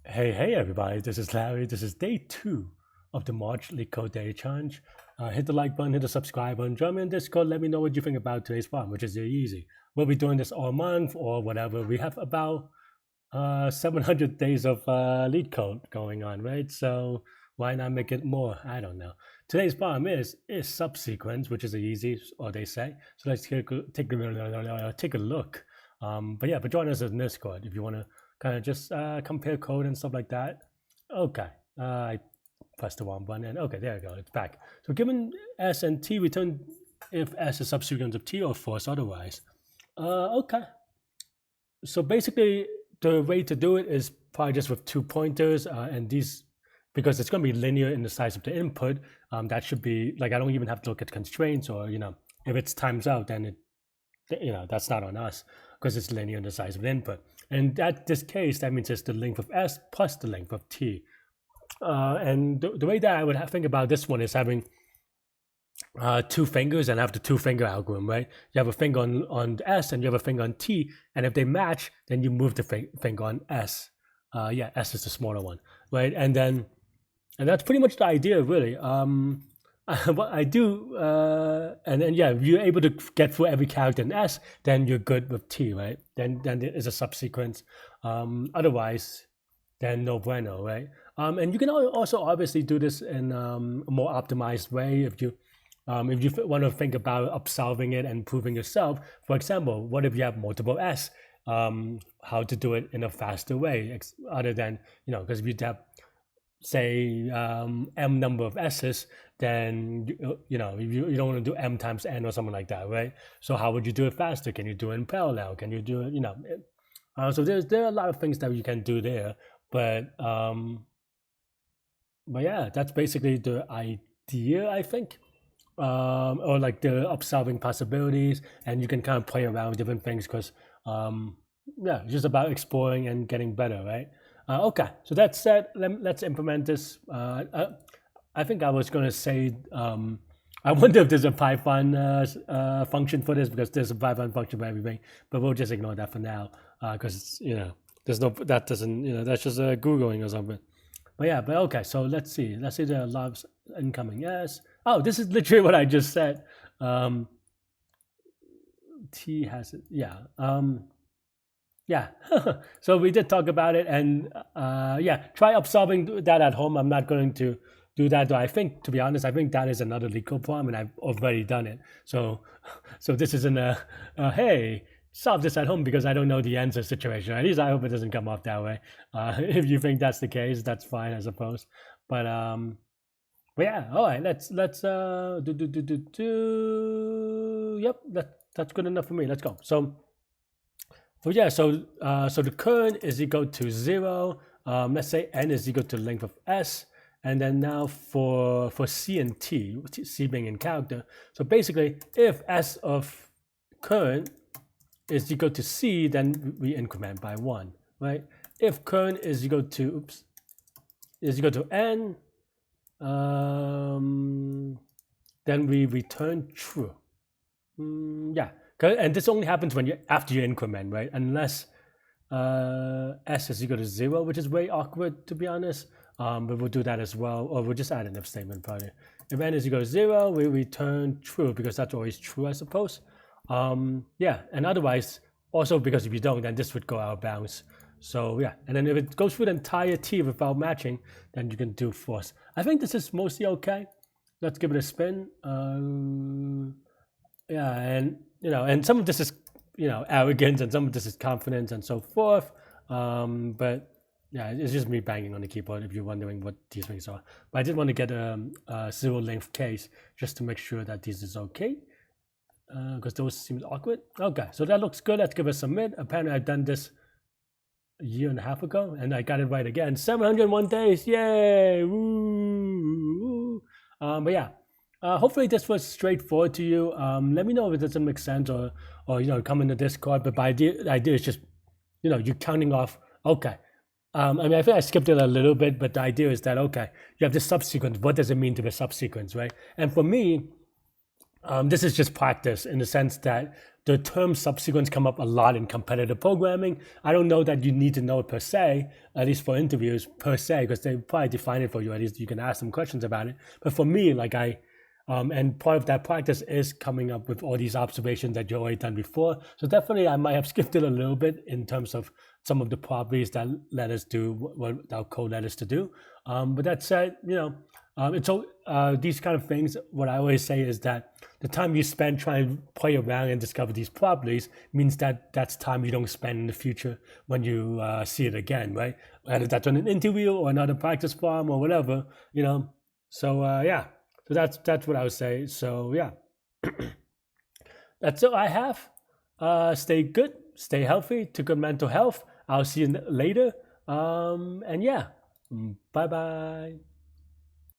Hey everybody, this is Larry. This is day 2 of the March Leetcode Day Challenge. Hit the like button, hit the subscribe button, join me in Discord, let me know what you think about today's problem, which is really easy. We'll be doing this all month or whatever. We have about 700 days of Leetcode going on, right? So why not make it more? I don't know. Today's problem is Subsequence, which is easy, or they say. So let's take a look. But join us in Discord if you want to kind of just compare code and stuff like that. Okay, I pressed the wrong button. And okay, there we go. It's back. So given S and T, return if S is subsequence of T or false otherwise. Okay. So basically, the way to do it is probably just with 2 pointers, and these, because it's going to be linear in the size of the input. That should be like, I don't even have to look at constraints, or if it's times out, then that's not on us because it's linear in the size of the input. And at this case, that means it's the length of S plus the length of T. And the way that I would think about this one is having 2 fingers and have the 2-finger algorithm, right? You have a finger on S and you have a finger on T, and if they match, then you move the finger on S. S is the smaller one, right? And that's pretty much the idea, really. What I do, and then if you're able to get through every character in S, then you're good with T, right? Then it's a subsequence. Otherwise, then no bueno, right? And you can also obviously do this in a more optimized way if you want to think about upsolving it and proving yourself. For example, what if you have multiple S? How to do it in a faster way, other than because if you have say m number of s's, then you don't want to do m times n or something like that, right? So how would you do it faster? Can you do it in parallel? Can you do it so there are a lot of things that you can do there, but yeah, that's basically the idea, I think. Or like the upsolving possibilities, and you can kind of play around with different things because it's just about exploring and getting better, right? Okay, so that said, let's implement this. I think I was going to say, I wonder if there's a Python function for this, because there's a Python function for everything, but we'll just ignore that for now because there's no, that doesn't, that's just Googling or something. But okay, so let's see. Let's see the loves incoming. Yes. Oh, this is literally what I just said. T has it. Yeah. So we did talk about it, and try upsolving that at home. I'm not going to do that, though. I think, to be honest, that is another Leetcode problem, and I've already done it. So this isn't a hey, solve this at home because I don't know the answer situation. At least I hope it doesn't come off that way. If you think that's the case, that's fine, I suppose. But yeah, all right. Let's Yep, that's good enough for me. Let's go. So the current is equal to 0. Let's say n is equal to length of S. And then now for C and T, C being in character. So basically, if S of current is equal to C, then we increment by 1, right? If current is equal to N, then we return true. And this only happens when after you increment, right? Unless S is equal to 0, which is way awkward, to be honest. But we'll do that as well, or we'll just add an if statement probably. If N is equal to 0, we return true because that's always true, I suppose. And otherwise, also because if you don't, then this would go out of bounds. So and then if it goes through the entire T without matching, then you can do false. I think this is mostly okay. Let's give it a spin. And some of this is arrogance, and some of this is confidence, and so forth. But yeah, it's just me banging on the keyboard if you're wondering what these things are. But I did want to get a 0 length case just to make sure that this is okay, because those seem awkward. Okay, so that looks good. Let's give it a submit. Apparently I've done this a year and a half ago, and I got it right again. 701 days, yay! Woo! Hopefully this was straightforward to you. Let me know if it doesn't make sense, or come in the Discord. But the idea is just you're counting off. Okay. I think I skipped it a little bit, but the idea is that, okay, you have this subsequence. What does it mean to be a subsequence, right? And for me, This is just practice in the sense that the term subsequence come up a lot in competitive programming. I don't know that you need to know it per se, at least for interviews per se, because they probably define it for you. At least you can ask them questions about it. But for me, and part of that practice is coming up with all these observations that you've already done before. So definitely I might have skipped it a little bit in terms of some of the properties that let us do what our code let us to do. But that said, it's these kind of things. What I always say is that the time you spend trying to play around and discover these properties means that that's time you don't spend in the future when you see it again, right? Whether that's on an interview or another practice problem or whatever, So yeah, so that's what I would say. So yeah, that's all I have. Stay good, stay healthy, to good mental health. I'll see you later. And yeah, bye bye.